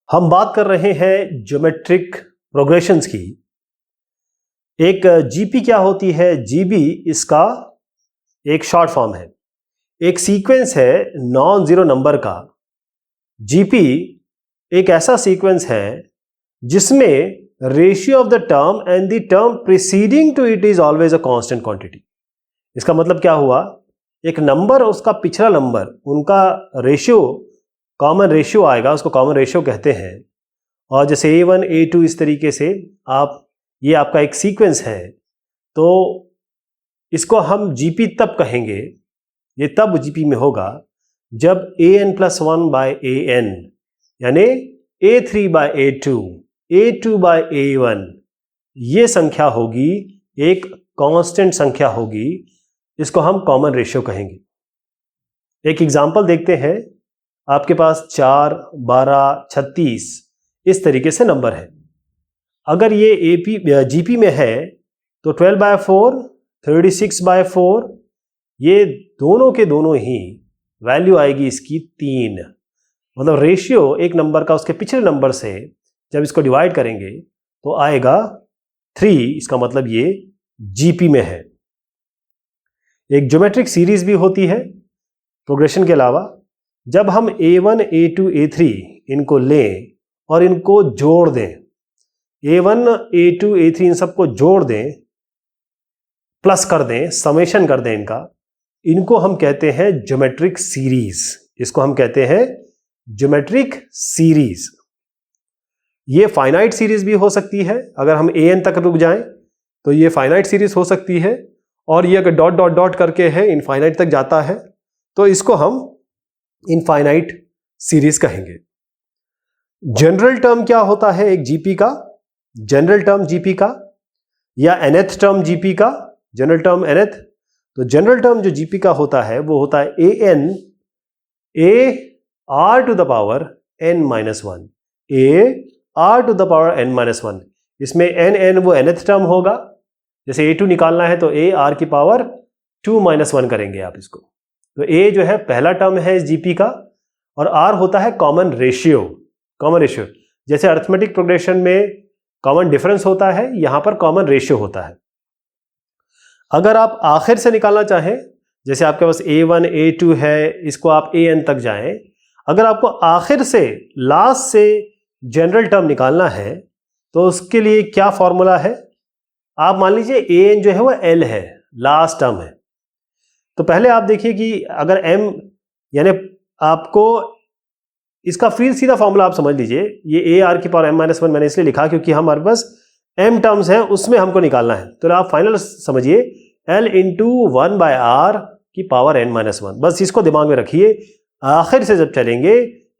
हम बात कर रहे हैं ज्योमेट्रिक प्रोग्रेशंस की। एक जीपी क्या होती है? जीबी इसका एक शॉर्ट फॉर्म है, एक सीक्वेंस है नॉन जीरो नंबर का। जीपी एक ऐसा सीक्वेंस है जिसमें ratio of the term and the term preceding to it is always a constant quantity. इसका मतलब क्या हुआ? एक नंबर और उसका पिछला नंबर, उनका रेशियो कॉमन रेशियो आएगा, उसको कॉमन रेशियो कहते हैं। और जैसे A1 A2 इस तरीके से ये आपका एक सीक्वेंस है, तो इसको हम जीपी तब कहेंगे, ये तब जीपी में होगा जब an+1/an यानी A3/A2 A2/A1 ये संख्या होगी, एक कांस्टेंट संख्या होगी, इसको हम कॉमन रेशियो कहेंगे। एक एग्जांपल देखते हैं। आपके पास 4, 12, 36 इस तरीके से नंबर है। अगर ये जीपी में है तो 12/4, 36/4, ये दोनों के दोनों ही वैल्यू आएगी इसकी 3। मतलब रेशियो एक नंबर का उसके पिछले नंबर से जब इसको डिवाइड करेंगे तो आएगा 3। इसका मतलब ये जीपी में है। एक ज्योमेट्रिक सीरीज भी होती है प्रोग्रेशन के अलावा। जब हम A1 A2 A3 इनको लें और इनको जोड़ दें, A1 A2 A3 इन सबको जोड़ दें, प्लस कर दें, समेशन कर दें इनको हम कहते हैं ज्योमेट्रिक सीरीज। इसको हम कहते हैं ज्योमेट्रिक सीरीज। ये फाइनाइट सीरीज भी हो सकती है। अगर हम an तक रुक जाएं तो ये फाइनाइट सीरीज हो सकती है, और ये अगर डॉट डॉट डॉट करके है इनफाइनाइट तक जाता है तो इसको हम इनफाइनाइट सीरीज कहेंगे। जनरल टर्म क्या होता है एक जीपी का? जनरल टर्म जीपी का या nth टर्म जीपी का, जनरल टर्म nth। तो जनरल टर्म जो जीपी का होता है वो होता है an r⁻n-1 r⁻n-1। इसमें n वो nth टर्म होगा। जैसे A2 निकालना है तो a r⁻2-1 करेंगे आप इसको। तो a जो है पहला टर्म है इस जीपी का, और r होता है कॉमन रेशियो। कॉमन रेशियो जैसे अरिथमेटिक प्रोग्रेशन में कॉमन डिफरेंस होता है, यहां पर कॉमन रेशियो होता है। अगर आप आखिर से निकालना चाहें, जैसे आपके पास A1 A2 है, इसको आप an तक जाएं, अगर आपको आखिर से लास्ट से जनरल टर्म निकालना है तो उसके लिए क्या फॉर्मूला है? आप मान लीजिए an जो है वो l है, लास्ट टर्म है। तो पहले आप देखिए कि अगर m यानी आपको इसका फिर सीधा फॉर्मूला आप समझ लीजिए, ये ar⁻m-1 मैंने इसलिए लिखा क्योंकि हमारे पास m टर्म्स हैं, उसमें हमको निकालना है। तो आप फाइनल समझिए l × 1/r⁻n-1। बस इसको दिमाग में रखिए। आखिर से जब चलेंगे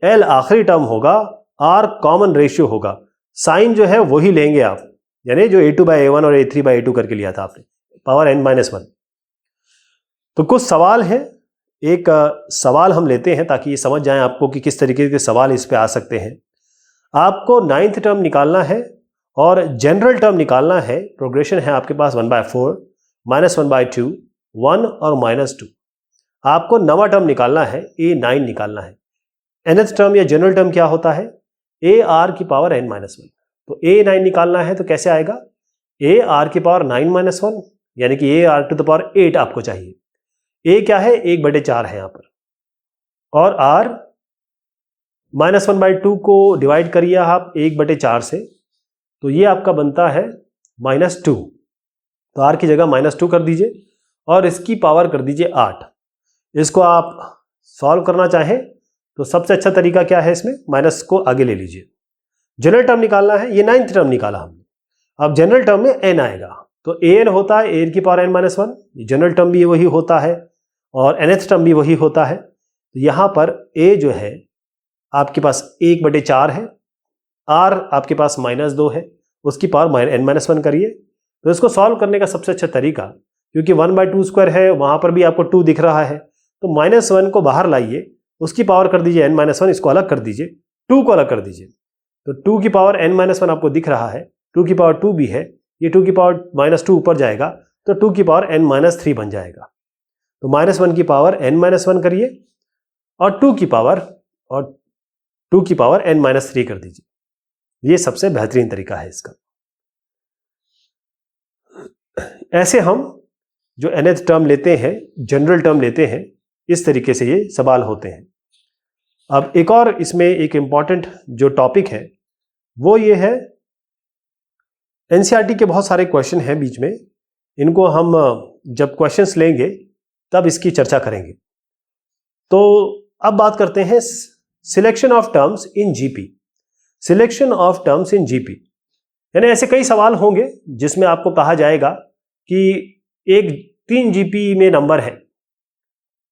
l आखिरी टर्म होगा, r कॉमन रेशियो होगा, साइन जो है वही लेंगे आप, यानी जो A2/A1 और A3/A2 करके लिया था आपने, पावर n-1। तो कुछ सवाल हैं, एक सवाल हम लेते हैं ताकि ये समझ जाएं आपको कि किस तरीके के सवाल इस पे आ सकते हैं। आपको 9th टर्म निकालना है और जनरल टर्म निकालना है। प्रोग्रेशन है आपके पास 1/4, -1/2, 1 और -2। आपको 9वां टर्म निकालना है, A9 निकालना है। nth टर्म या जनरल टर्म क्या होता है? ar⁻n-1। तो A9 निकालना है तो कैसे आएगा? ar⁻9-1 यानी कि ar⁸ आपको चाहिए। a क्या है? 1/4 है यहां पर, और r -1/2 को डिवाइड करिए आप 1/4 से, तो ये आपका बनता है -2। तो r की जगह -2 कर दीजिए और इसकी पावर कर दीजिए 8। इसको आप सॉल्व करना चाहें तो सबसे अच्छा तरीका क्या है? इसमें माइनस को आगे ले लीजिए। जनरल टर्म निकालना है, ये 9th टर्म निकाला हमने। अब जनरल टर्म में n आएगा, तो an होता है a⁻n-1, जनरल टर्म भी वही होता है और nth टर्म भी वही होता है। तो यहां पर a जो है आपके पास 1/4 है, r आपके पास -2 है, उसकी पावर n-1 करिए। तो इसको सॉल्व करने का सबसे अच्छा तरीका, क्योंकि 1/2² है, वहां पर भी आपको 2 दिख रहा है, तो -1 को बाहर लाइए, उसकी पावर कर दीजिए n-1, इसको अलग कर दीजिए, 2 को अलग कर दीजिए। तो 2 की पावर n-1 आपको दिख रहा है, 2 की पावर 2 भी है, ये 2 की पावर -2 ऊपर जाएगा तो 2 की पावर n-3 बन जाएगा। तो -1 की पावर n-1 करिए और 2 की पावर, और 2 की पावर n-3 कर दीजिए। ये सबसे बेहतरीन तरीका है इसका। ऐसे हम जो nth टर्म लेते हैं, जनरल टर्म लेते हैं, इस तरीके से ये सवाल होते हैं। अब एक और इसमें एक इंपॉर्टेंट जो टॉपिक है वो ये है, एनसीईआरटी के बहुत सारे क्वेश्चन हैं बीच में, इनको हम जब क्वेश्चंस लेंगे तब इसकी चर्चा करेंगे। तो अब बात करते हैं selection of terms in GP. Selection of terms in GP यानी ऐसे कई सवाल होंगे जिसमें आपको कहा जाएगा कि एक 3 जीपी में नंबर है,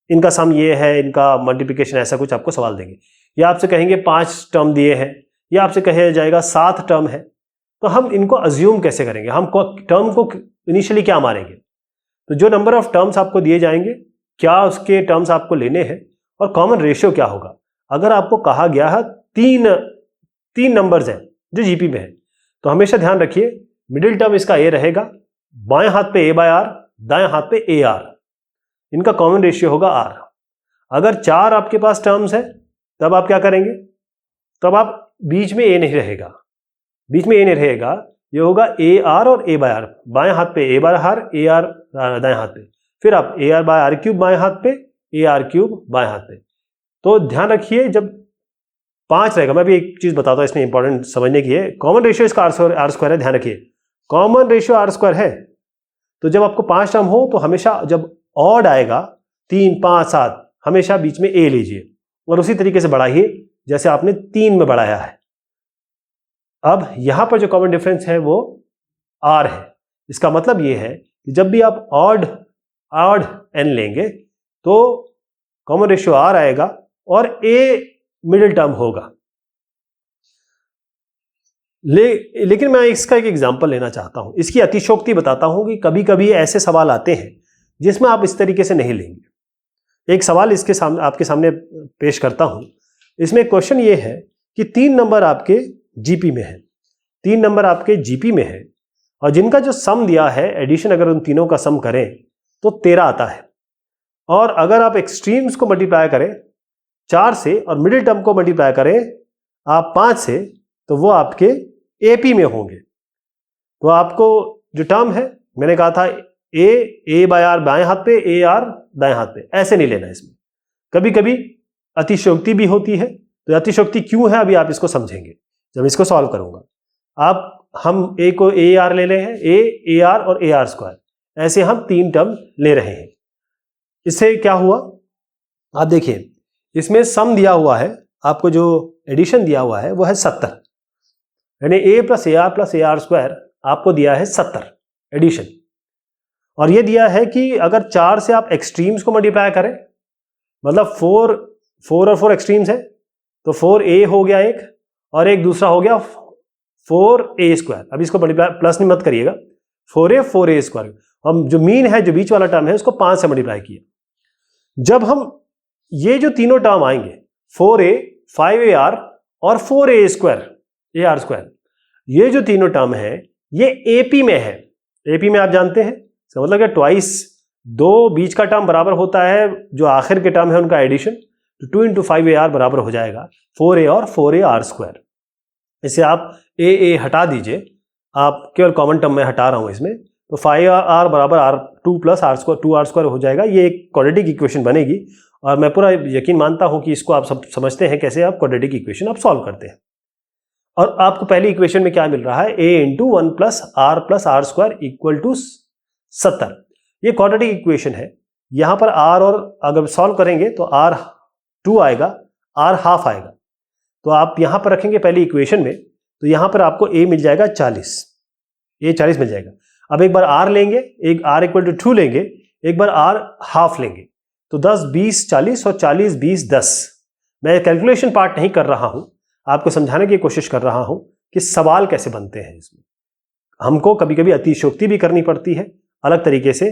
इनका सम ये है, इनका मल्टीप्लिकेशन, ऐसा कुछ आपको सवाल देंगे, या आपसे कहेंगे 5 टर्म दिए हैं, या आपसे कहा जाएगा 7 टर्म है। तो हम इनको अज्यूम कैसे करेंगे, हम टर्म को इनिशियली क्या मानेंगे? तो जो नंबर ऑफ टर्म्स आपको दिए जाएंगे, क्या उसके टर्म्स आपको लेने हैं और कॉमन रेशियो क्या होगा। अगर आपको कहा गया है तीन नंबर्स हैं जो जीपी में है, तो हमेशा ध्यान रखिए मिडिल टर्म इसका ए रहेगा, बाएं हाथ पे a/r, दाएं हाथ पे ar, इनका कॉमन रेशियो होगा r। अगर 4 आपके पास टर्म्स है तब आप क्या करेंगे, तब आप बीच में a नहीं रहेगा, ये होगा ar और a/r, बाएं हाथ पे a/r, ar दाएं हाथ पे, फिर आप ar/r³ बाएं हाथ पे, ar³ बाएं हाथ पे। तो ध्यान रखिए जब 5 रहेगा, मैं भी एक चीज बताता हूं इसमें इंपॉर्टेंट समझने की है, कॉमन रेशियो इसका r² है, ध्यान रखिए कॉमन रेशियो r² है। तो जब आपको 5 टर्म हो तो हमेशा जब ऑड आएगा 3, 5, 7, हमेशा बीच में a लीजिए और उसी तरीके से बढ़ाइए जैसे आपने 3 में बढ़ाया है। अब यहां पर जो कॉमन डिफरेंस है वो r है। इसका मतलब ये है कि जब भी आप ऑड n लेंगे तो कॉमन रेशियो r आएगा और a मिडिल टर्म होगा। लेकिन मैं इसका एक एग्जांपल लेना चाहता हूं, इसकी अतिशयोक्ति बताता हूं कि कभी कभी ऐसे सवाल आते हैं जिसमें आप इस तरीके से नहीं लेंगे। एक सवाल इसके सामने आपके सामने पेश करता हूं। इसमें क्वेश्चन ये है कि 3 नंबर आपके जीपी में है, 3 नंबर आपके जीपी में है और जिनका जो सम दिया है, एडिशन अगर उन तीनों का सम करें तो 13 आता है, और अगर आप एक्सट्रीम्स को मल्टीप्लाई करें 4 से और मिडिल टर्म को मल्टीप्लाई करें आप 5 से, तो वो आपके एपी में होंगे। तो आपको जो टर्म है, मैंने कहा था a/r बाएं हाथ पे, ar दाएं हाथ पे, ऐसे नहीं लेना। इसमें कभी कभी अतिशयोक्ति भी होती है, तो अतिशयोक्ति क्यों है अभी आप इसको समझेंगे जब इसको सॉल्व करूंगा। हम a को ar ले रहे हैं, a, ar और ar², ऐसे हम 3 टर्म ले रहे हैं। इससे क्या हुआ आप देखिए, इसमें सम दिया हुआ है, आपको जो एडिशन दिया हुआ है वो है 70, यानी a + ar + ar² आपको दिया है 70 एडिशन, और ये दिया है कि अगर 4 से आप एक्सट्रीम्स को मल्टीप्लाई करें, मतलब 4 और 4 एक्सट्रीम्स है, तो 4a हो गया एक, और एक दूसरा हो गया 4a²। अब इसको मल्टीप्लाई प्लस नहीं मत करिएगा, 4a², हम जो मीन है, जो बीच वाला टर्म है, उसको 5 से मल्टीप्लाई किया। जब हम ये जो तीनों टर्म आएंगे 4a, 5ar और 4a², ये जो तीनों टर्म है ये एपी में है। एपी में आप जानते हैं इसका मतलब क्या, ट्वाइस 2 बीच का टर्म बराबर होता है जो आखिर के टर्म है उनका एडिशन, तो 2 × 5ar बराबर हो जाएगा 4a और 4ar²। इसे आप a हटा दीजिए, आप केवल कॉमन टर्म में हटा रहा हूं इसमें, तो 5r बराबर r2 + r² 2r² हो जाएगा। ये एक क्वाड्रेटिक इक्वेशन बनेगी, और मैं पूरा यकीन मानता हूं कि इसको आप सब समझते हैं कैसे आप क्वाड्रेटिक इक्वेशन आप सॉल्व करते हैं। और आपको पहली इक्वेशन में क्या मिल रहा है, a × 1 + r + r² = 70। ये क्वाड्रेटिक इक्वेशन है। यहां पर r और अगर सॉल्व करेंगे तो r2 आएगा, r½ आएगा, तो आप यहां पर रखेंगे पहली इक्वेशन में, तो यहां पर आपको a मिल जाएगा 40, a 40 मिल जाएगा। अब एक बार r लेंगे, एक r = 2 लेंगे, एक बार r½ लेंगे, तो 10, 20, 40 और 40, 20, 10। मैं कैलकुलेशन पार्ट नहीं कर रहा हूं, आपको समझाने की कोशिश कर रहा हूं कि सवाल कैसे बनते हैं। इसमें हमको कभी कभी अतिशयोक्ति भी करनी पड़ती है, अलग तरीके से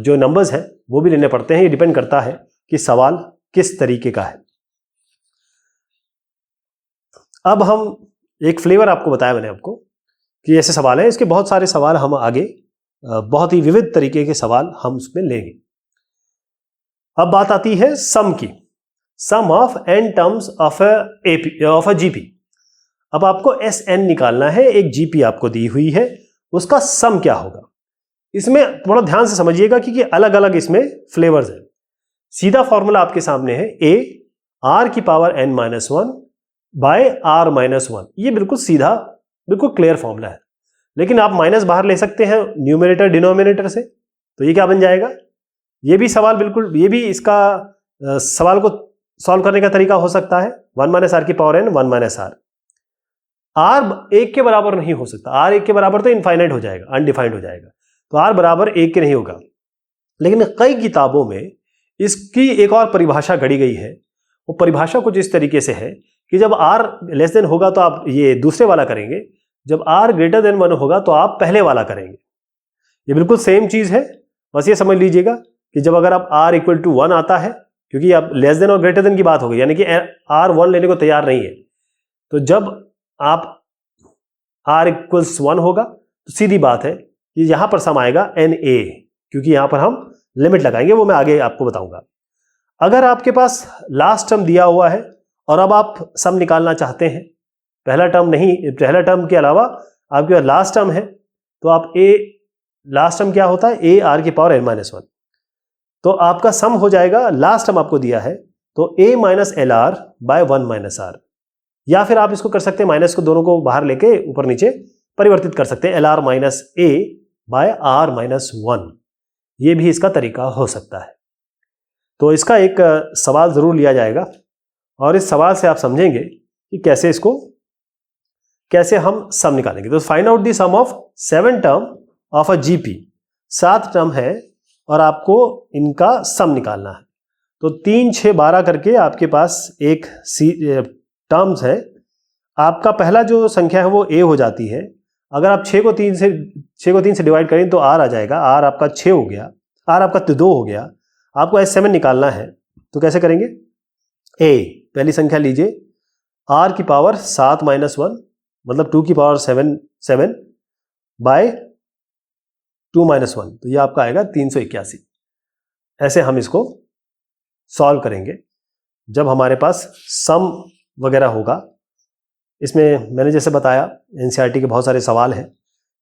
जो नंबर्स हैं वो भी लेने पड़ते हैं। ये डिपेंड करता है कि सवाल किस तरीके का है। अब हम एक फ्लेवर आपको बताया मैंने आपको कि ऐसे सवाल हैं, इसके बहुत सारे सवाल हम आगे बहुत ही विविध तरीके के सवाल हम उसमें लेंगे। अब बात आती है सम की। Sum of n terms of a GP. अब आपको Sn निकालना है, एक जीपी आपको दी हुई है, उसका सम क्या होगा। इसमें थोड़ा ध्यान से समझिएगा क्योंकि अलग अलग इसमें फ्लेवर्स हैं। सीधा फॉर्मूला आपके सामने है a r की power n minus 1 by r minus 1। ये बिल्कुल सीधा, बिल्कुल क्लियर फॉर्मूला है। लेकिन आप माइनस बाहर ले सकते हैं न्यूमरेटर डिनोमिनेटर से, तो ये क्या बन जाएगा। ये भी सवाल बिल्कुल, ये भी इसका सवाल को सॉल्व करने का तरीका हो सकता है 1 माइनस आर की power n 1 minus r. R एक के बराबर नहीं हो सकता, आर एक के बराबर तो इनफाइनाइट हो जाएगा, अनडिफाइंड हो जाएगा, तो आर बराबर एक के नहीं होगा। लेकिन कई किताबों में इसकी एक और परिभाषा गढ़ी गई है। वो परिभाषा कुछ इस तरीके से है कि जब आर लेस देन होगा तो आप ये दूसरे वाला करेंगे, जब आर ग्रेटर देन 1 होगा तो आप पहले वाला करेंगे। ये बिल्कुल सेम चीज है, बस ये समझ लीजिएगा कि जब अगर आप r इक्वल टू 1 आता है, क्योंकि अब लेस देन और ग्रेटर देन की बात हो गई, यानी कि r 1 लेने को तैयार नहीं है, तो जब आप r इक्वल्स 1 होगा तो सीधी बात है कि यहां पर सम आएगा NA, क्योंकि यहां पर हम लिमिट लगाएंगे, वो मैं आगे आपको बताऊंगा। अगर आपके पास लास्ट टर्म दिया हुआ है और अब आप सम निकालना चाहते हैं, पहला टर्म नहीं, पहला टर्म के अलावा आपके पास लास्ट टर्म है, तो आप लास्ट टर्म क्या होता है a r की पावर n माइनस 1, तो आपका सम हो जाएगा, लास्ट टर्म आपको दिया है तो a minus l r by 1 minus r. या फिर आप इसको कर सकते हैं, माइनस को दोनों को बाहर लेके ऊपर नीचे परिवर्तित कर सकते हैं, l r minus a by r minus 1। ये भी इसका तरीका हो सकता है। तो इसका एक सवाल जरूर लिया जाएगा और इस सवाल से आप समझेंगे कि कैसे हम सम निकालेंगे। तो find out the sum of 7 term of a GP. 7 term है और आपको इनका सम निकालना है। तो 3 6 12 करके आपके पास एक टर्म्स है। आपका पहला जो संख्या है वो a हो जाती है। अगर आप 6 को 3 से डिवाइड करें तो r आ जाएगा, r आपका 6 हो गया, r आपका 2 हो गया। आपको S7 निकालना है, तो कैसे करेंगे। a पहली संख्या लीजिए, r की पावर 7 माइनस 1 मतलब 2 की पावर 7 बाय 2 माइनस 1, तो ये आपका आएगा 381। ऐसे हम इसको सॉल्व करेंगे जब हमारे पास सम वगैरह होगा। इसमें मैंने जैसे बताया एनसीईआरटी के बहुत सारे सवाल हैं,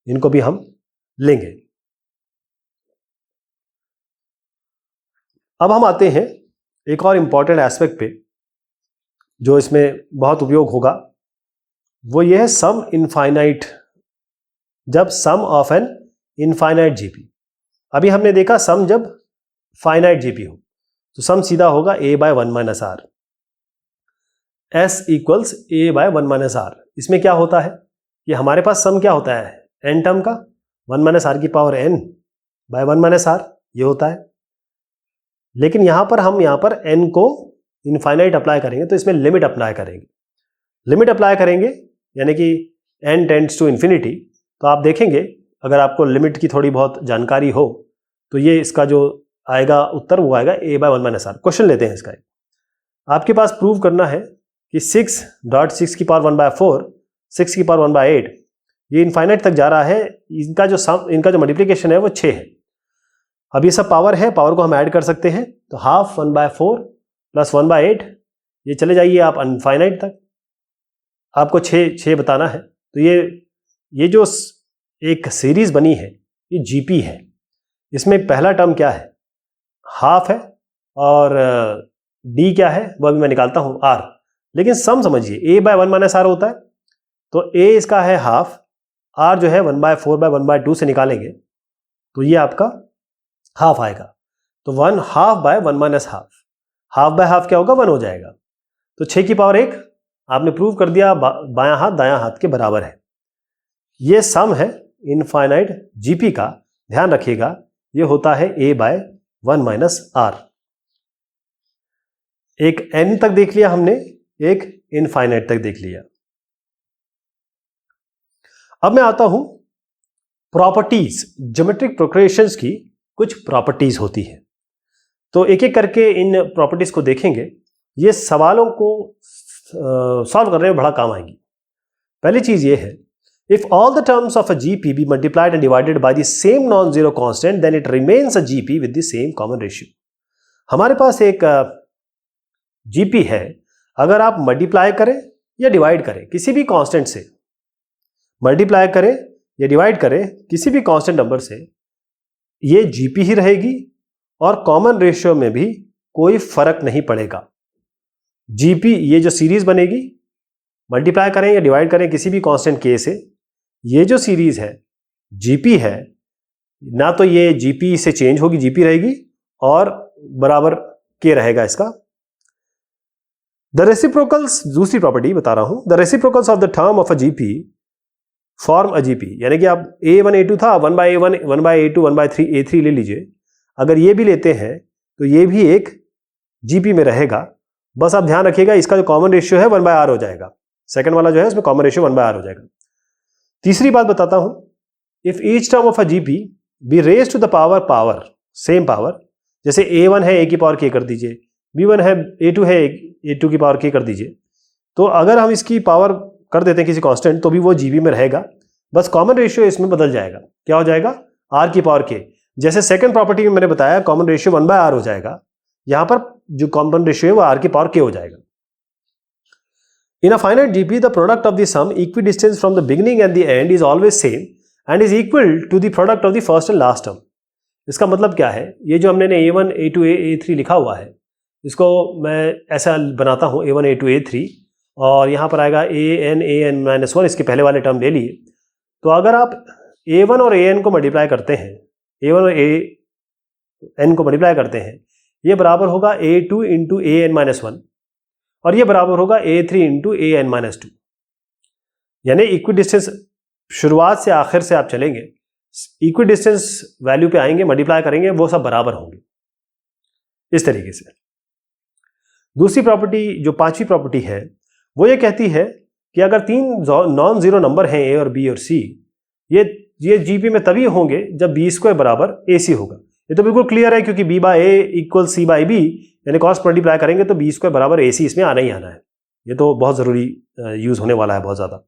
इनको भी हम लेंगे। अब हम आते हैं एक और इंपॉर्टेंट एस्पेक्ट पे जो इसमें बहुत उपयोग होगा, वो ये है सम इनफाइनाइट। जब सम ऑफ एन इनफाइनाइट जीपी, अभी हमने देखा सम जब फाइनाइट जीपी हो तो सम सीधा होगा a by 1 minus r, s equals a by 1 minus r. इसमें क्या होता है कि हमारे पास सम क्या होता है, n टर्म का 1 माइनस आर की power n by 1 minus r, ये होता है। लेकिन यहां पर n को इनफाइनाइट अप्लाई करेंगे तो इसमें लिमिट अप्लाई करेंगे। लिमिट अप्लाई करेंगे यानी कि n टेंड्स टू इन्फिनिटी, तो आप देखेंगे अगर आपको लिमिट की थोड़ी बहुत जानकारी हो तो ये इसका जो आएगा उत्तर वो आएगा a by 1 minus r. Question लेते हैं इसका। आपके पास प्रूव करना है कि 6.6 की पावर 1 बाय 4, 6 की पावर 1 बाय 8, ये इनफाइनाइट तक जा रहा है। इनका जो मल्टीप्लिकेशन है वो 6 है। अब ये सब पावर है, पावर को हम ऐड कर सकते हैं, तो हाफ 1 बाय 4 प्लस 1 बाय 8, ये चले जाइए आप अनफाइनाइट तक। आपको 6 बताना है। तो ये जो एक सीरीज बनी है ये जीपी है। इसमें पहला टर्म क्या है, हाफ है, और डी क्या है वो अभी मैं निकालता हूं, आर। लेकिन सम समझिए, a बाय 1 माइनस आर होता है, तो a इसका है हाफ, r जो है 1 बाय 4 बाय 1 बाय 2 से निकालेंगे तो ये आपका हाफ आएगा। तो 1 half by 1 minus half, half by half क्या होगा, 1 हो जाएगा। तो 6 की पावर 1 आपने प्रूव कर दिया, बायां हाथ दायां हाथ के बराबर है। ये सम है इनफाइनाइट जीपी का, ध्यान रखिएगा ये होता है a बाय 1 माइनस आर। एक n तक देख लिया हमने, एक इनफाइनाइट तक देख लिया। अब मैं आता हूं प्रॉपर्टीज। ज्योमेट्रिक प्रोग्रेशंस की कुछ प्रॉपर्टीज होती है, तो एक एक करके इन प्रॉपर्टीज को देखेंगे। ये सवालों को सॉल्व करने में बड़ा काम आएंगी। पहली चीज ये है, if all the terms of a GP be multiplied and divided by the same non-zero constant, then it remains a GP with the same common ratio. हमारे पास एक जीपी है, अगर आप मल्टीप्लाई करें या डिवाइड करें किसी भी कांस्टेंट से, मल्टीप्लाई करें या डिवाइड करें किसी भी कांस्टेंट नंबर से, ये जीपी ही रहेगी और कॉमन रेशियो में भी कोई फर्क नहीं पड़ेगा। जीपी ये जो सीरीज बनेगी, मल्टीप्लाई करें या डिवाइड करें किसी भी कांस्टेंट के से, ये जो सीरीज है जीपी है, ना तो ये जीपी से चेंज होगी, जीपी रहेगी और बराबर के रहेगा इसका। द रेसिप्रोकल्स, दूसरी प्रॉपर्टी बता रहा हूं, the reciprocals of the term of a GP form a GP, यानी कि आप a1 a2 था, 1/a1 1/a2 1/3 a3 ले लीजिए, अगर ये भी लेते हैं तो ये भी एक जीपी में रहेगा। बस आप ध्यान रखिएगा इसका जो कॉमन रेशियो है 1/r हो जाएगा, सेकंड वाला जो है उसमें कॉमन रेशियो 1/r हो जाएगा। तीसरी बात बताता हूं, if each term of a GP be raise to the power same power, जैसे a1 है a की पावर k कर दीजिए, b1 है a2 है a2 की पावर k कर दीजिए, तो अगर हम इसकी पावर कर देते हैं किसी कांस्टेंट तो भी वो जीबी में रहेगा, बस कॉमन रेशियो इसमें बदल जाएगा, क्या हो जाएगा, r की पावर k। जैसे सेकंड प्रॉपर्टी में मैंने बताया कॉमन रेशियो 1/r हो जाएगा, यहां पर जो कॉमन रेशियो है वो r की पावर k हो जाएगा। In a finite GP the product of the sum equidistance from the beginning and the end is always same and is equal to the product of the first and last term. इसका मतलब क्या है, ये जो हमने a1 a2 a3 लिखा हुआ है, इसको मैं ऐसा बनाता हूं a1 a2 a3 और यहाँ पर आएगा an इसके पहले वाले टर्म ले लिए। तो अगर आप a1 और an को मल्टीप्लाई करते हैं, a1 और an को मल्टीप्लाई करते हैं, ये बराबर होगा a2 इंटू an-1 और ये बराबर होगा a3 इंटू an-2। यानी इक्विडिस्टेंस शुरुआत से आखिर से आप चलेंगे, इक्विडिस्टेंस वैल्यू पे आएंगे, मल्टीप्लाई करेंगे, वो सब बराबर होंगे इस तरीके से। दूसरी प्रॉपर्टी जो पांचवी प्रॉपर्टी है वो ये कहती है कि अगर तीन नॉन जीरो नंबर हैं a और b और c, ये जीपी में तभी होंगे जब b² बराबर ac होगा। ये तो बिल्कुल क्लियर है क्योंकि b/a इक्वल c/b, यानी क्रॉस मल्टीप्लाई करेंगे तो b² बराबर ac इसमें आना ही आना है। ये तो बहुत जरूरी यूज होने वाला है, बहुत ज्यादा।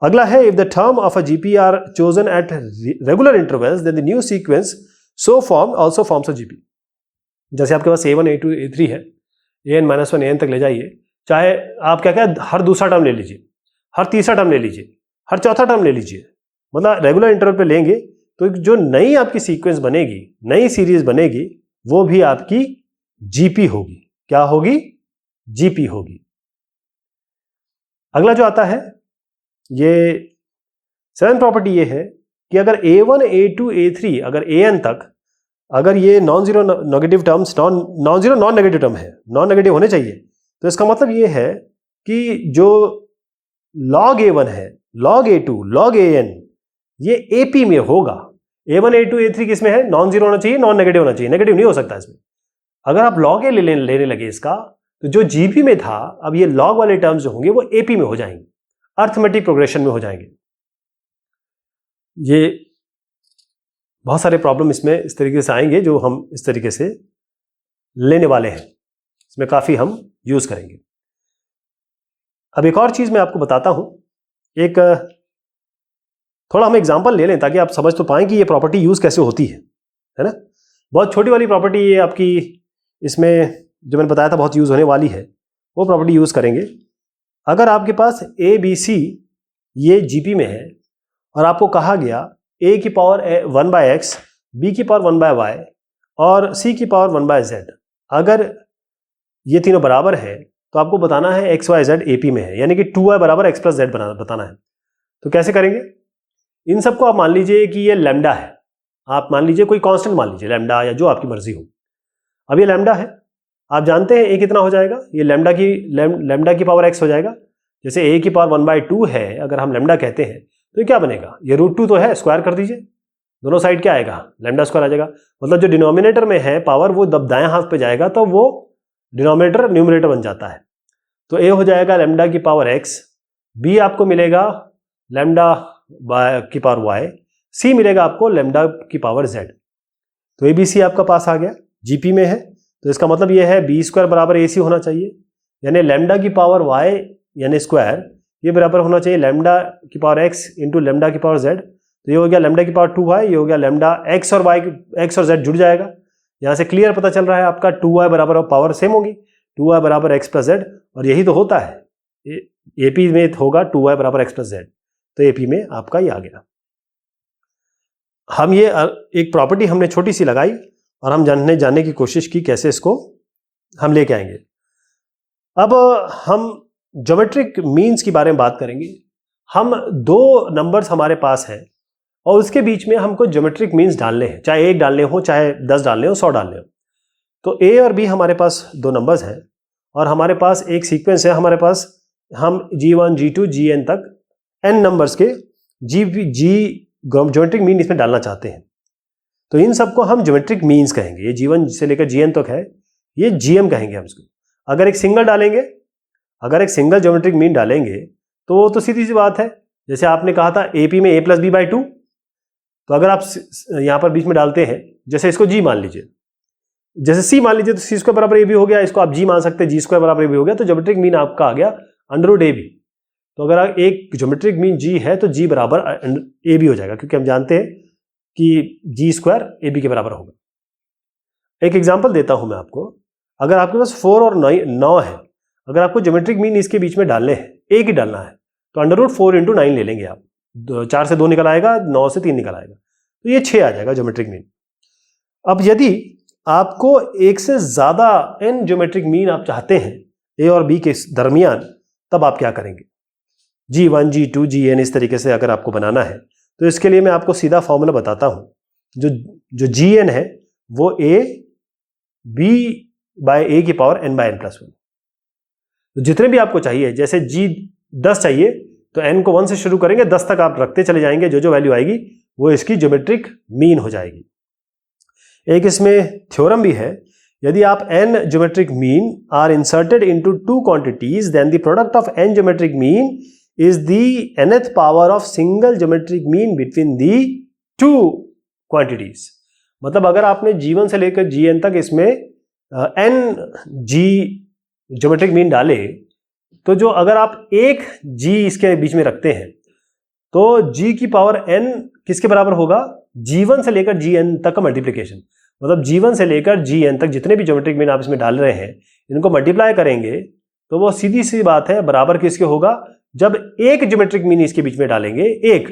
अगला है if the term of a GP are chosen at regular intervals then the new sequence so form also forms a GP. जैसे आपके पास a1 a2 a3 है, an-1 an तक ले जाइए, चाहे आप क्या हर दूसरा टर्म ले लीजिए, हर तीसरा टर्म ले लीजिए, हर चौथा टर्म ले लीजिए, मतलब रेगुलर इंटरवल पे लेंगे तो जो नई आपकी सीक्वेंस बनेगी, नई सीरीज बनेगी, वो भी आपकी जीपी होगी। क्या होगी, जीपी होगी। अगला जो आता है ये सेवन प्रॉपर्टी ये है कि अगर a1 a2 a3 अगर an तक अगर ये non zero negative terms, non zero non negative term है, नॉन नेगेटिव होने चाहिए, तो इसका मतलब ये है कि जो log a1 है, log a2, log an ये AP में होगा। a1 a2 a3 किसमें है, नॉन जीरो होना चाहिए, नॉन नेगेटिव होना चाहिए, नेगेटिव नहीं हो सकता इसमें। अगर आप log a लेने लगे इसका, तो जो जीपी में था अब ये log वाले टर्म्स जो होंगे वो AP में हो जाएंगे, अर्थमेटिक प्रोग्रेशन में हो जाएंगे। ये बहुत सारे प्रॉब्लम इसमें इस तरीके से आएंगे जो हम इस तरीके से लेने वाले हैं, इसमें काफी हम यूज करेंगे। अब एक और चीज मैं आपको बताता हूं, एक थोड़ा हम एग्जांपल ले लें ताकि आप समझ तो पाएं कि ये प्रॉपर्टी यूज कैसे होती है ना। बहुत छोटी वाली प्रॉपर्टी ये आपकी, इसमें जो मैंने बताया था बहुत यूज होने वाली है, वो प्रॉपर्टी यूज करेंगे। अगर आपके पास ए बी सी ये जीपी में है और आपको कहा गया a की पावर 1/x, b की पावर 1/y और c की पावर 1/z, अगर ये तीनों बराबर है तो आपको बताना है x y z AP में है, यानी कि 2y बराबर x प्लस z बताना है। तो कैसे करेंगे, इन सबको आप मान लीजिए कि ये लैम्डा है, आप मान लीजिए कोई कांस्टेंट मान लीजिए लैम्डा या जो आपकी मर्जी हो। अब ये लैम्डा है, आप जानते हैं a कितना हो जाएगा, ये लैम्डा की पावर x हो जाएगा। जैसे a की पावर 1/2 है, अगर हम लैम्डा कहते हैं तो ये क्या बनेगा, ये √2 तो है, स्क्वायर कर दीजिए, दोनों साइड क्या आएगा, लैम्डा स्क्वायर आ जाएगा। मतलब जो डिनोमिनेटर में है पावर वो दाएं हाथ पे जाएगा तो वो डिनोमिनेटर न्यूमरेटर बन जाता है। तो a हो जाएगा लैम्डा की पावर x, b आपको मिलेगा लैम्डा की पावर y, c मिलेगा आपको लैम्डा की पावर z। तो ABC आपका पास आ गया, जीपी में है, तो इसका मतलब ये है b² बराबर AC होना चाहिए, यानी लैम्डा की पावर y यानी स्क्वायर ये बराबर होना चाहिए लैम्डा की पावर x इंटू लैम्डा की पावर z। तो ये हो गया लैम्डा की पावर 2y, ये हो गया लैम्डा x और z जुड़ जाएगा। यहाँ से क्लियर पता चल रहा है आपका 2y बराबर और पावर सेम होगी, 2y बराबर एक्स प्लस जेड, और यही तो होता है, एपी में होगा 2y बराबर एक्स प्लस जेड, तो एपी में आपका ये आ गया। हम ये एक प्रॉपर्टी हमने छोटी सी लगाई और हम जानने की कोशिश की कैसे इसको हम लेके आएंगे। अब हम ज्योमेट्रिक मीन्स के बारे में बात करेंगे। हम दो नंबर्स हमारे पास हैं और उसके बीच में हमको ज्योमेट्रिक मीन्स डालने हैं, चाहे 1 डालने हो, चाहे 10 डालने हो, 100 डालने हो। तो ए और बी हमारे पास दो नंबर्स हैं और हमारे पास एक सीक्वेंस है, हमारे पास हम G1 G2 Gn तक n नंबर्स के ज्योमेट्रिक मीन इसमें डालना चाहते हैं। तो इन सबको हम ज्योमेट्रिक मीन्स कहेंगे। ये G1 से लेकर Gn तक है, ये Gm कहेंगे हम इसको। अगर एक सिंगल डालेंगे, अगर एक सिंगल ज्योमेट्रिक मीन डालेंगे तो वो तो सीधी सी बात है, जैसे आपने कहा था AP में a प्लस बी बाई 2, तो अगर आप यहां पर बीच में डालते हैं, जैसे इसको G मान लीजिए, जैसे C मान लीजिए, तो C स्क्वायर बराबर AB हो गया, इसको आप G मान सकते हैं, G स्क्वायर बराबर AB हो गया, तो ज्योमेट्रिक मीन आपका आ गया अंडररूट AB। तो अगर एक ज्योमेट्रिक मीन G है तो G बराबर AB हो जाएगा, क्योंकि हम जानते हैं कि G स्क्वायर AB के बराबर होगा। एक एग्जांपल देता हूं मैं आपको। अगर आपके पास 4 और 9 है, अगर आपको ज्योमेट्रिक मीन इसके बीच में डालने हैं, एक ही डालना है, तो अंडररूट 4 × 9 ले लेंगे आप, 4 से 2 निकल आएगा, 9 से 3 निकल आएगा, तो ये 6 आ जाएगा ज्योमेट्रिक मीन। अब यदि आपको एक से ज्यादा n ज्योमेट्रिक मीन आप चाहते हैं a और b के दरमियान, तब आप क्या करेंगे? G1 G2 Gn इस तरीके से अगर आपको बनाना है, तो इसके लिए मैं आपको सीधा फॉर्मूला बताता हूं। जो Gn है वो a b बाय a की power n by n plus 1। तो जितने भी आपको चाहिए, जैसे G 10 चाहिए तो n को 1 से शुरू करेंगे, 10 तक आप रखते चले जाएंगे, जो वैल्यू आएगी वो इसकी ज्योमेट्रिक मीन हो जाएगी। एक इसमें थ्योरम भी है, यदि आप n geometric mean are inserted into two quantities, then the product of n geometric mean is the nth power of single geometric mean between the two quantities. मतलब अगर आपने G1 से लेकर Gn तक इसमें n G ज्योमेट्रिक मीन डाले, तो जो अगर आप एक G इसके बीच में रखते हैं, तो G की पावर n किसके बराबर होगा? G1 से लेकर Gn तक का मल्टीप्लिकेशन। मतलब G1 से लेकर Gn तक जितने भी ज्योमेट्रिक मीन आप इसमें डाल रहे हैं, इनको मल्टीप्लाई करेंगे तो वो सीधी सी बात है बराबर किसके होगा? जब एक ज्योमेट्रिक मीन इसके बीच में डालेंगे, एक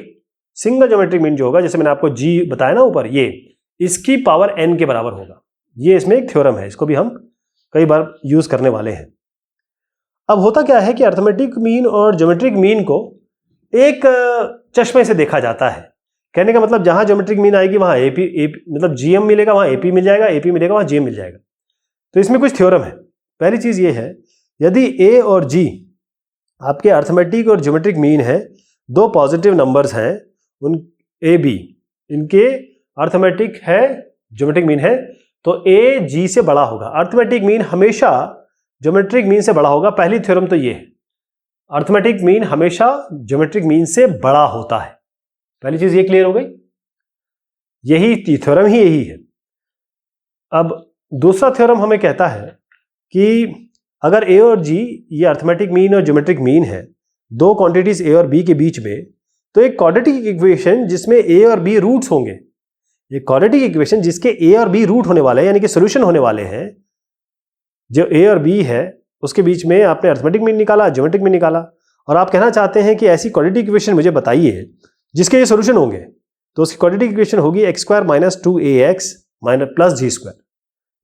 सिंगल ज्योमेट्रिक मीन जो होगा, जैसे मैंने आपको G बताया ना ऊपर, ये इसकी पावर n के बराबर होगा। ये इसमें एक थ्योरम है, इसको भी हम कई बार यूज करने वाले हैं। अब होता क्या है कि अर्थमेटिक मीन और ज्योमेट्रिक मीन को एक चश्मे से देखा जाता है। कहने का मतलब जहां ज्योमेट्रिक मीन आएगी वहां AP मतलब GM मिलेगा, वहां AP मिल जाएगा, AP मिलेगा वहां GM मिल जाएगा। तो इसमें कुछ थ्योरम है। पहली चीज ये है, यदि A और G आपके अर्थमेटिक और ज्योमेट्रिक मीन है, दो पॉजिटिव नंबर्स हैं, उन AB इनके अर्थमेटिक है, ज्योमेट्रिक मीन है, तो A G से बड़ा होगा। अर्थमेटिक मीन हमेशा ज्योमेट्रिक मीन से बड़ा होगा। पहली थ्योरम तो ये है, अर्थमेटिक मीन हमेशा ज्योमेट्रिक मीन से बड़ा होता है। पहली चीज ये क्लियर हो गई, यही थ्योरम ही यही है। अब दूसरा थ्योरम हमें कहता है कि अगर A और G ये अर्थमेटिक मीन और ज्योमेट्रिक मीन है, दो क्वांटिटीज A और B के बीच में, तो एक क्वाड्रेटिक इक्वेशन जिसमें A और B रूट्स होंगे, एक क्वाड्रेटिक इक्वेशन जिसके A और B रूट होने वाले हैं, यानी कि सॉल्यूशन होने वाले हैं, जो A और B है उसके बीच में आपने अर्थमेटिक मीन निकाला, ज्योमेट्रिक मीन निकाला, और आप कहना चाहते हैं कि ऐसी क्वाड्रेटिक इक्वेशन मुझे बताइए जिसके ये सॉल्यूशन होंगे। तो उसकी क्वाड्रेटिक इक्वेशन होगी x² - 2ax प्लस g²।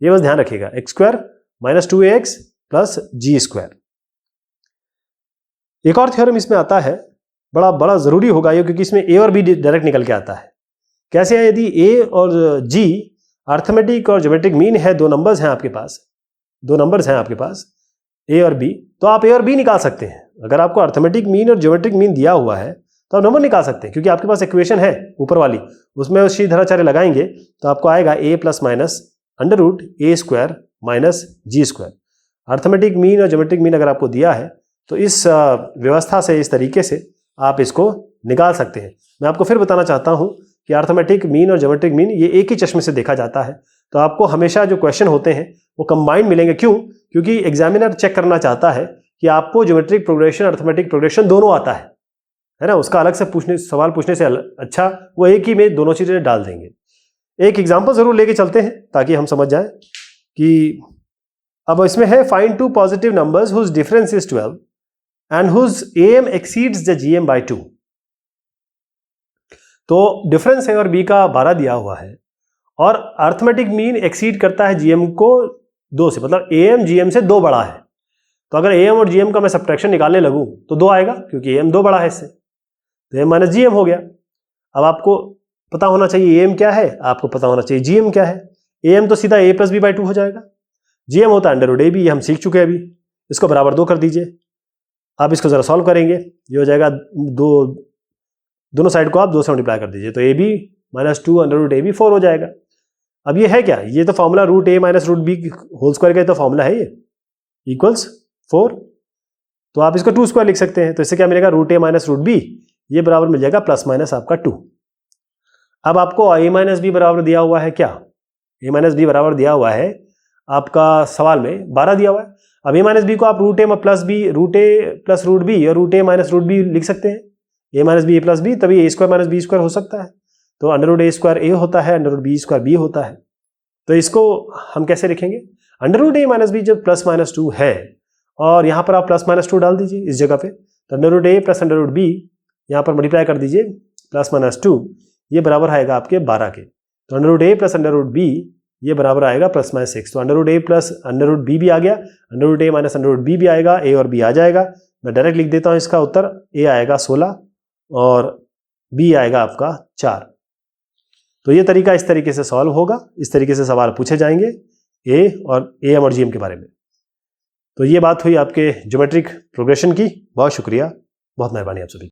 ये बस ध्यान रखिएगा, x² - 2ax प्लस g²। एक और थ्योरम इसमें आता है, बड़ा जरूरी होगा ये, क्योंकि इसमें A और B डायरेक्ट निकल के आता है। कैसे है? यदि A और G अर्थमेटिक और ज्योमेट्रिक मीन है, दो नंबर्स हैं आपके पास, दो नंबर्स हैं आपके पास A और B, तो आप A और B निकाल सकते हैं। अगर आपको अर्थमेटिक मीन और ज्योमेट्रिक मीन दिया हुआ है तो आप नंबर निकाल सकते हैं, क्योंकि आपके पास इक्वेशन है ऊपर वाली, उसमें उसी धराचार्य लगाएंगे तो आपको आएगा A plus minus under root A² minus G²। Arithmetic mean और ज्योमेट्रिक मीन अगर आपको दिया है तो इस व्यवस्था से, इस तरीके से आप इसको निकाल सकते हैं। मैं आपको फिर बताना चाहता हूं कि अर्थमेटिक मीन और ज्योमेट्रिक मीन ये एक ही चश्मे से देखा जाता है। तो आपको हमेशा जो क्वेश्चन होते हैं वो कंबाइंड मिलेंगे। क्यों? क्योंकि एग्जामिनर चेक करना चाहता है कि आपको ज्योमेट्रिक प्रोग्रेशन, अर्थमेटिक प्रोग्रेशन दोनों आता है ना। उसका अलग से सवाल पूछने से अच्छा वो एक ही में दोनों चीजें डाल देंगे। एक एग्जाम्पल जरूर लेके चलते हैं ताकि हम समझ जाएं कि अब इसमें है find two positive numbers whose difference is 12 and whose AM exceeds the GM by 2। तो डिफरेंस है और बी का 12 दिया हुआ है और अर्थमेटिक मीन एक्सीड करता है जीएम को 2 से, मतलब एम जीएम से 2 बड़ा है। तो अगर एम और जीएम का मैं सब्ट्रैक्शन निकालने लगूं तो 2 आएगा, क्योंकि एम 2 बड़ा है इससे, तो एम माइनस जीएम हो गया। अब आपको पता होना चाहिए एम क्या है, आपको पता होना चाहिए जीएम क्या है। एम तो सीधा ए प्लस बी बाई 2 हो जाएगा, जीएम होता है अंडर रूट ए बी, ये हम सीख चुके हैं अभी। इसको बराबर 2 कर दीजिए। आप इसको जरा सॉल्व करेंगे, ये हो जाएगा दोनों साइड को आप 2 से मल्टीप्लाई कर दीजिए, तो A B minus 2 under root A B 4 हो जाएगा। अब ये है क्या, ये तो फॉर्मूला रूट ए minus root B whole square का तो फॉर्मूला है, ये इक्वल्स 4। तो आप इसको 2 स्क्वायर लिख सकते हैं, तो इससे क्या मिलेगा, रूट ए माइनस रूट बी, ये बराबर मिल जाएगा प्लस माइनस आपका 2। अब आपको ए माइनस बी बराबर दिया हुआ है क्या, ए माइनस बी बराबर दिया हुआ है आपका सवाल में 12 दिया हुआ है। अब ए माइनस बी को आप root a plus b, root a plus root b और रूट ए माइनस रूट बी लिख सकते हैं। A minus b a plus b, तभी a square minus b square हो सकता है। तो under root a square a होता है, under root b square b होता है। तो इसको हम कैसे लिखेंगे, अंडर रूट ए माइनस बी जब प्लस माइनस 2 है और यहाँ पर आप प्लस माइनस 2 डाल दीजिए इस जगह पे, तो under root a plus under root B यहाँ पर मल्टीप्लाई कर दीजिए प्लस माइनस 2, ये बराबर आएगा आपके 12 के। तो under root a plus under root B ये बराबर आएगा प्लस माइनस 6। तो under root a plus under root B भी आ गया, अंडर रूट ए माइनस अंडर रूट बी भी आएगा, ए और बी आ जाएगा। मैं डायरेक्ट लिख देता हूँ इसका उत्तर, ए आएगा 16 और बी आएगा आपका 4। तो ये तरीका इस तरीके से सॉल्व होगा, इस तरीके से सवाल पूछे जाएंगे ए और एम और जीएम के बारे में। तो ये बात हुई आपके ज्योमेट्रिक प्रोग्रेशन की। बहुत शुक्रिया, बहुत मेहरबानी आप सभी।